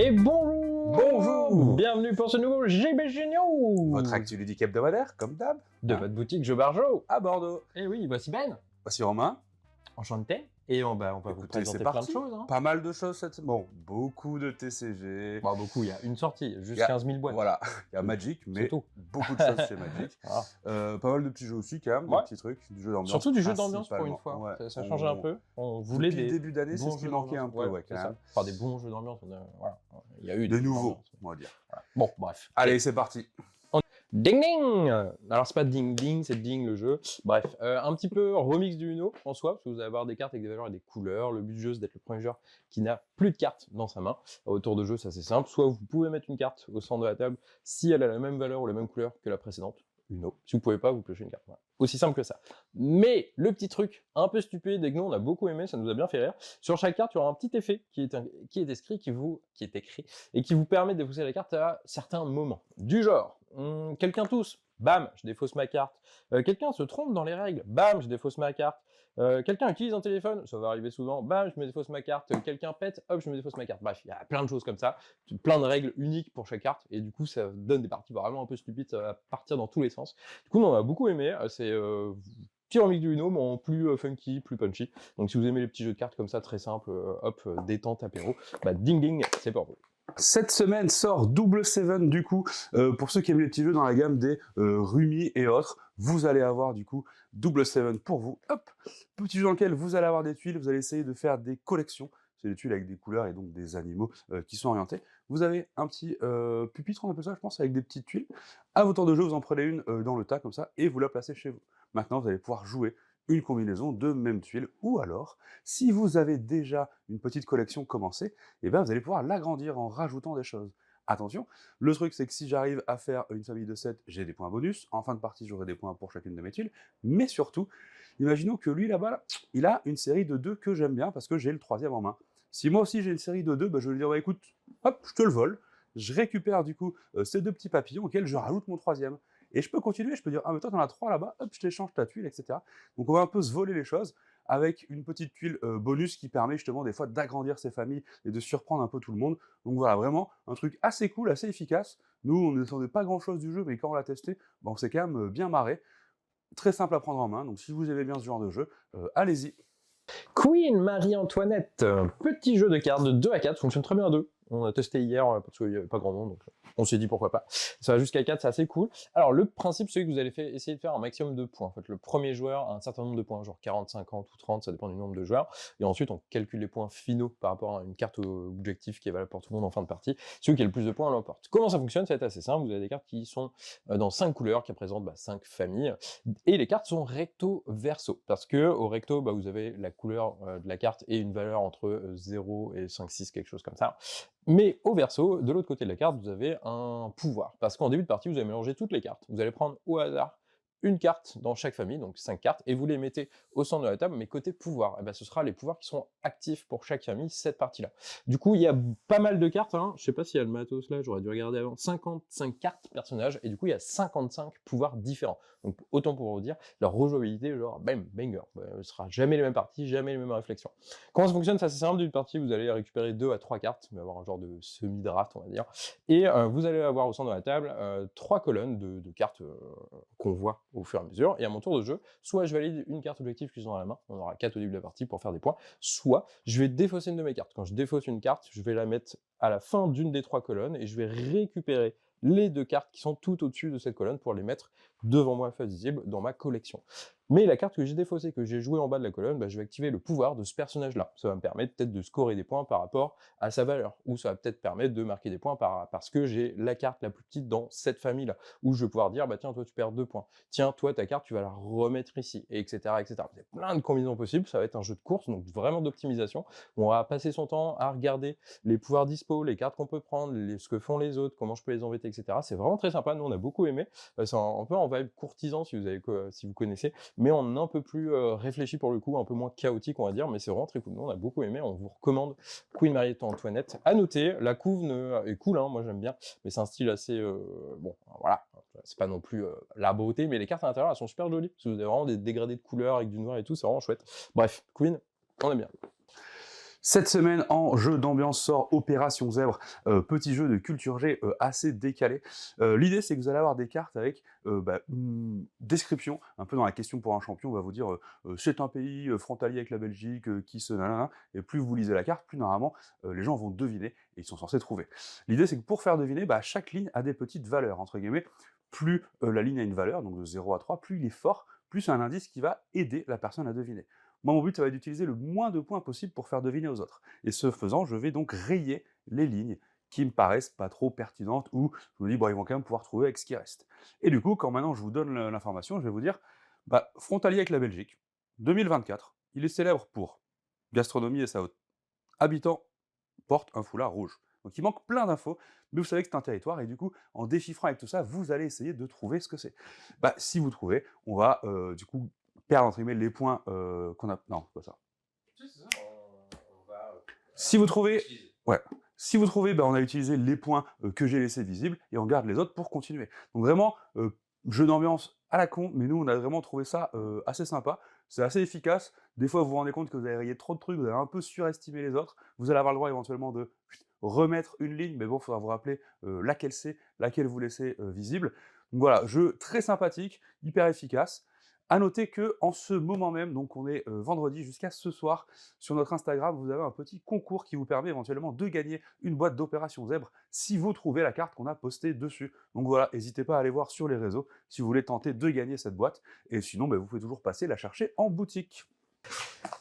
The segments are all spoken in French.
Et bonjour! Bonjour! Bienvenue pour ce nouveau GBG News! Votre actu ludique hebdomadaire, comme d'hab, de votre boutique Jeux Barjo. à Bordeaux. Et oui, voici Ben. Voici Romain. Enchanté. Et on va vous Écoutez, présenter c'est plein de parti. choses. Hein. Pas mal de choses cette semaine. Bon, beaucoup de TCG. Bon, beaucoup, il y a une sortie, juste Il y a- 15 000 boîtes. Voilà, il y a Magic, mais tout. beaucoup de choses chez Magic. Voilà. Pas mal de petits jeux aussi, quand même, Ouais. des petits trucs, du jeu d'ambiance. Surtout du jeu d'ambiance pour une principalement. fois. Ouais. Ça change un peu. On voulait Depuis des le début d'année, c'est bons ce qui jeux manquait un d'ambiance. peu, ouais, quand c'est même. ça. Enfin, des bons jeux d'ambiance. Voilà. Il y a eu Des nouveaux, d'ambiance. on va dire. Voilà. Bon, bref. Allez, c'est parti. Ding ding! Alors c'est pas ding ding, c'est ding le jeu. Bref, un petit peu remix du Uno en soi, parce que vous allez avoir des cartes avec des valeurs et des couleurs. Le but du jeu c'est d'être le premier joueur qui n'a plus de cartes dans sa main. Autour de jeu, c'est assez simple. Soit vous pouvez mettre une carte au centre de la table si elle a la même valeur ou la même couleur que la précédente. Uno. Si vous pouvez pas, vous piochez une carte. Voilà. Aussi simple que ça. Mais le petit truc un peu stupide et que nous on a beaucoup aimé, ça nous a bien fait rire. Sur chaque carte, il y aura un petit effet qui est écrit et qui vous permet de défausser la carte à certains moments. Du genre, quelqu'un tousse, bam, je défausse ma carte. Quelqu'un se trompe dans les règles, bam, je défausse ma carte. Quelqu'un utilise un téléphone, ça va arriver souvent, bam, je me défausse ma carte. Quelqu'un pète, hop, je me défausse ma carte. Bref, il y a plein de choses comme ça, plein de règles uniques pour chaque carte, et du coup, ça donne des parties vraiment un peu stupides, ça va partir dans tous les sens. Du coup, on a beaucoup aimé, c'est petit remix du Uno, mais en plus funky, plus punchy. Donc si vous aimez les petits jeux de cartes comme ça, très simple, détente, apéro, bah ding ding, c'est pour vous. Cette semaine sort Double Seven, du coup, pour ceux qui aiment les petits jeux dans la gamme des Rumi et autres, vous allez avoir du coup Double Seven pour vous. Hop, petit jeu dans lequel vous allez avoir des tuiles, vous allez essayer de faire des collections. C'est des tuiles avec des couleurs et donc des animaux qui sont orientés. Vous avez un petit pupitre, on appelle ça, je pense, avec des petites tuiles. À votre tour de jeu, vous en prenez une dans le tas comme ça et vous la placez chez vous. Maintenant, vous allez pouvoir jouer une combinaison de mêmes tuiles, ou alors, si vous avez déjà une petite collection commencée, et ben vous allez pouvoir l'agrandir en rajoutant des choses. Attention, le truc c'est que si j'arrive à faire une famille de 7, j'ai des points bonus, en fin de partie j'aurai des points pour chacune de mes tuiles, mais surtout, imaginons que lui là-bas, là, il a une série de 2 que j'aime bien parce que j'ai le troisième en main. Si moi aussi j'ai une série de 2, ben je vais lui dire, bah, écoute, hop, je te le vole, je récupère du coup ces 2 petits papillons auxquels je rajoute mon troisième. Et je peux continuer, je peux dire, ah mais toi t'en as 3 là-bas, hop, je t'échange ta tuile, etc. Donc on va un peu se voler les choses avec une petite tuile bonus qui permet justement des fois d'agrandir ses familles et de surprendre un peu tout le monde. Donc voilà, vraiment un truc assez cool, assez efficace. Nous, on ne s'attendait pas grand-chose du jeu, mais quand on l'a testé, on s'est quand même bien marré. Très simple à prendre en main, donc si vous aimez bien ce genre de jeu, allez-y. Queen Marie-Antoinette, petit jeu de cartes de 2 à 4, fonctionne très bien à 2. On a testé hier parce qu'il n'y avait pas grand monde, donc on s'est dit pourquoi pas. Ça va jusqu'à 4, c'est assez cool. Alors le principe, c'est que vous allez essayer de faire un maximum de points. En fait, le premier joueur a un certain nombre de points, genre 40, 50 ou 30, ça dépend du nombre de joueurs. Et ensuite, on calcule les points finaux par rapport à une carte objectif qui est valable pour tout le monde en fin de partie. Celui qui a le plus de points l'emporte. Comment ça fonctionne? Ça va être assez simple. Vous avez des cartes qui sont dans 5 couleurs, qui représentent 5 familles. Et les cartes sont recto-verso. Parce que au recto, vous avez la couleur de la carte et une valeur entre 0 et 5, 6, quelque chose comme ça. Mais au verso, de l'autre côté de la carte, vous avez un pouvoir. Parce qu'en début de partie, vous allez mélanger toutes les cartes. Vous allez prendre au hasard une carte dans chaque famille, donc 5 cartes, et vous les mettez au centre de la table, mais côté pouvoir. Et ce sera les pouvoirs qui sont actifs pour chaque famille, cette partie-là. Du coup, il y a pas mal de cartes, je sais pas s'il y a le matos là, j'aurais dû regarder avant, 55 cartes personnages, et du coup, il y a 55 pouvoirs différents. Donc, autant pour vous dire, leur rejouabilité, genre, bam, banger. Ce sera jamais les mêmes parties, jamais les mêmes réflexions. Comment ça fonctionne? C'est assez simple, d'une partie, vous allez récupérer 2 à 3 cartes, mais avoir un genre de semi-draft, on va dire, et vous allez avoir au centre de la table 3 colonnes de cartes qu'on voit au fur et à mesure, et à mon tour de jeu, soit je valide une carte objectif qu'ils ont à la main, on aura 4 au début de la partie pour faire des points, soit je vais défausser une de mes cartes. Quand je défausse une carte, je vais la mettre à la fin d'une des 3 colonnes, et je vais récupérer les 2 cartes qui sont tout au-dessus de cette colonne pour les mettre devant moi face visible dans ma collection. Mais la carte que j'ai défaussée, que j'ai jouée en bas de la colonne, je vais activer le pouvoir de ce personnage-là. Ça va me permettre peut-être de scorer des points par rapport à sa valeur, ou ça va peut-être permettre de marquer des points parce que j'ai la carte la plus petite dans cette famille-là, où je vais pouvoir dire, tiens, toi tu perds 2 points, tiens, toi ta carte tu vas la remettre ici, et etc., etc. Il y a plein de combinaisons possibles, ça va être un jeu de course, donc vraiment d'optimisation. On va passer son temps à regarder les pouvoirs dispo, les cartes qu'on peut prendre, ce que font les autres, comment je peux les embêter, etc. C'est vraiment très sympa, nous on a beaucoup aimé, c'est un peu en vibe courtisan si vous connaissez, mais on est un peu plus réfléchi pour le coup, un peu moins chaotique on va dire, mais c'est vraiment très cool. Nous on a beaucoup aimé, on vous recommande Queen Marie-Antoinette. À noter, la couve est cool, moi j'aime bien, mais c'est un style assez, bon, voilà, c'est pas non plus la beauté, mais les cartes à l'intérieur elles sont super jolies, parce que vous avez vraiment des dégradés de couleurs avec du noir et tout, c'est vraiment chouette. Bref, Queen, on aime bien. Cette semaine, en jeu d'ambiance, sort Opération Zèbre, petit jeu de culture G assez décalé. L'idée, c'est que vous allez avoir des cartes avec une description, un peu dans la question pour un champion, on va vous dire c'est un pays frontalier avec la Belgique, qui se nanana, et plus vous lisez la carte, plus normalement les gens vont deviner, et ils sont censés trouver. L'idée, c'est que pour faire deviner, chaque ligne a des petites valeurs, entre guillemets. Plus la ligne a une valeur, donc de 0 à 3, plus il est fort, plus c'est un indice qui va aider la personne à deviner. Moi, mon but, ça va être d'utiliser le moins de points possible pour faire deviner aux autres. Et ce faisant, je vais donc rayer les lignes qui me paraissent pas trop pertinentes, ou je me dis, bon, ils vont quand même pouvoir trouver avec ce qui reste. Et du coup, quand maintenant je vous donne l'information, je vais vous dire, frontalier avec la Belgique, 2024, il est célèbre pour gastronomie et sa haute. Habitant porte un foulard rouge. Donc il manque plein d'infos, mais vous savez que c'est un territoire, et du coup, en déchiffrant avec tout ça, vous allez essayer de trouver ce que c'est. Si vous trouvez, on va du coup perdre entre guillemets les points qu'on a. Non, c'est pas ça. Si, c'est ça, on va... Si vous trouvez, ouais. Si vous trouvez, on a utilisé les points que j'ai laissés visibles, et on garde les autres pour continuer. Donc vraiment, jeu d'ambiance à la con, mais nous on a vraiment trouvé ça assez sympa. C'est assez efficace. Des fois, vous vous rendez compte que vous avez rayé trop de trucs, vous avez un peu surestimé les autres. Vous allez avoir le droit éventuellement de remettre une ligne, mais bon, il faudra vous rappeler laquelle c'est, laquelle vous laissez visible. Donc voilà, jeu très sympathique, hyper efficace. À noter que en ce moment même, donc on est vendredi jusqu'à ce soir, sur notre Instagram, vous avez un petit concours qui vous permet éventuellement de gagner une boîte d'Opération Zèbre si vous trouvez la carte qu'on a postée dessus. Donc voilà, n'hésitez pas à aller voir sur les réseaux si vous voulez tenter de gagner cette boîte. Et sinon, vous pouvez toujours passer la chercher en boutique.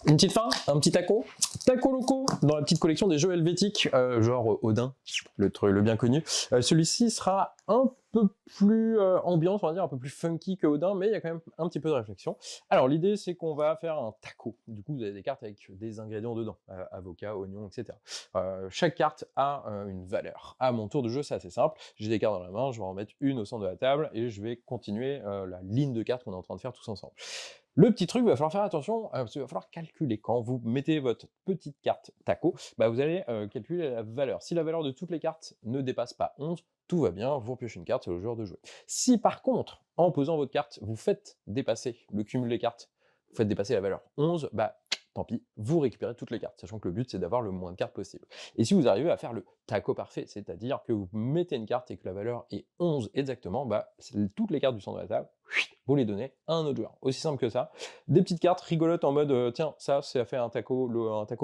Une petite fin, un petit taco. Taco loco dans la petite collection des jeux helvétiques, genre Odin, le bien connu. Celui-ci sera un peu plus ambiance, on va dire, un peu plus funky que Odin, mais il y a quand même un petit peu de réflexion. Alors l'idée, c'est qu'on va faire un taco. Du coup, vous avez des cartes avec des ingrédients dedans, avocats, oignons, etc. Chaque carte a une valeur. À mon tour de jeu, c'est assez simple. J'ai des cartes dans la main, je vais en mettre une au centre de la table et je vais continuer la ligne de cartes qu'on est en train de faire tous ensemble. Le petit truc, il va falloir faire attention, parce qu'il va falloir calculer. Quand vous mettez votre petite carte taco, vous allez calculer la valeur. Si la valeur de toutes les cartes ne dépasse pas 11, tout va bien, vous repiochez une carte, c'est au joueur de jouer. Si par contre, en posant votre carte, vous faites dépasser le cumul des cartes, vous faites dépasser la valeur 11, tant pis, vous récupérez toutes les cartes, sachant que le but c'est d'avoir le moins de cartes possible. Et si vous arrivez à faire le taco parfait, c'est-à-dire que vous mettez une carte et que la valeur est 11 exactement, toutes les cartes du centre de la table, vous les donnez à un autre joueur. Aussi simple que ça. Des petites cartes rigolotes en mode tiens, ça fait un taco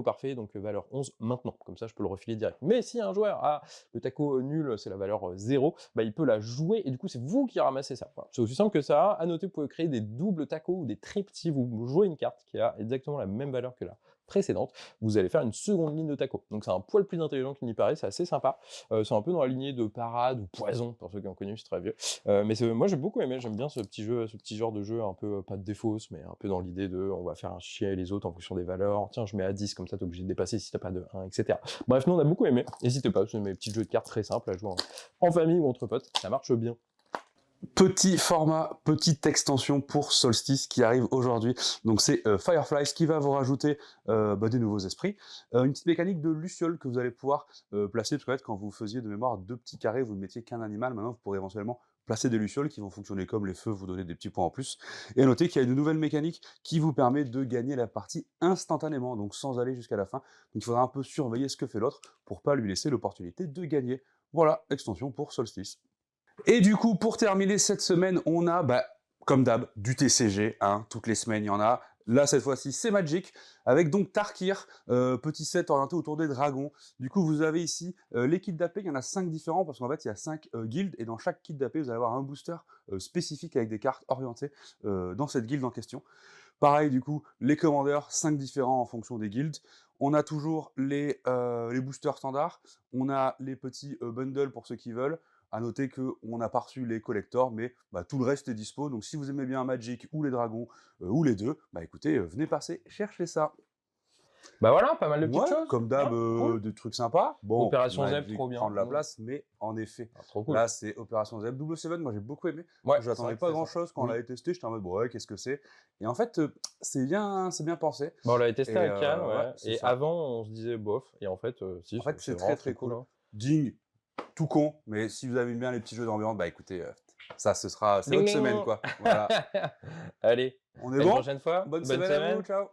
parfait, donc valeur 11 maintenant. Comme ça, je peux le refiler direct. Mais si un joueur a le taco nul, c'est la valeur 0, il peut la jouer et du coup, c'est vous qui ramassez ça. Voilà. C'est aussi simple que ça. À noter, vous pouvez créer des doubles tacos ou des très petits. Vous jouez une carte qui a exactement la même valeur que la précédente, vous allez faire une seconde ligne de taco. Donc c'est un poil plus intelligent qu'il n'y paraît, c'est assez sympa. C'est un peu dans la lignée de parade ou poison, pour ceux qui ont connu, c'est très vieux. Mais moi j'ai beaucoup aimé, j'aime bien ce petit genre de jeu, un peu, pas de défausse, mais un peu dans l'idée de on va faire un chier les autres en fonction des valeurs. Tiens, je mets à 10, comme ça t'es obligé de dépasser si t'as pas de 1, etc. Bref, nous on a beaucoup aimé. N'hésitez pas, c'est mes petits jeux de cartes très simples à jouer en famille ou entre potes, ça marche bien. Petit format, petite extension pour Solstice qui arrive aujourd'hui. Donc c'est Fireflies qui va vous rajouter des nouveaux esprits. Une petite mécanique de luciole que vous allez pouvoir placer, parce qu'en fait, quand vous faisiez de mémoire 2 petits carrés, vous ne mettiez qu'un animal. Maintenant, vous pourrez éventuellement placer des lucioles qui vont fonctionner comme les feux, vous donner des petits points en plus. Et à noter qu'il y a une nouvelle mécanique qui vous permet de gagner la partie instantanément, donc sans aller jusqu'à la fin. Donc il faudra un peu surveiller ce que fait l'autre pour pas lui laisser l'opportunité de gagner. Voilà, extension pour Solstice. Et du coup, pour terminer cette semaine, on a, comme d'hab, du TCG, toutes les semaines il y en a. Là, cette fois-ci, c'est Magic, avec donc Tarkir, petit set orienté autour des dragons. Du coup, vous avez ici les kits d'AP, il y en a 5 différents, parce qu'en fait, il y a 5 guildes, et dans chaque kit d'AP, vous allez avoir un booster spécifique avec des cartes orientées dans cette guilde en question. Pareil, du coup, les commandeurs, 5 différents en fonction des guildes. On a toujours les boosters standards, on a les petits bundles pour ceux qui veulent. À noter qu'on n'a pas reçu les collectors, mais tout le reste est dispo. Donc si vous aimez bien Magic ou les dragons, ou les deux, écoutez, venez passer, cherchez ça. Voilà, pas mal de petites choses. Comme d'hab, cool. des trucs sympas. Bon, Opération Zeb, trop bien. Prendre la place, mais en effet, trop cool. Là c'est Opération Zeb Double 7, moi j'ai beaucoup aimé. Ouais, je n'attendais pas grand-chose quand on l'avait testé, j'étais en mode ouais, qu'est-ce que c'est? Et en fait, c'est bien pensé. On l'avait testé à Cannes, et ça. avant on se disait bof, et en fait, si, en fait c'est très cool. Hein. Ding, tout con, mais si vous aimez bien les petits jeux d'ambiance, écoutez, ça ce sera, c'est votre semaine quoi. Voilà. Allez, on est à bon. la prochaine fois. Bonne semaine à vous, ciao.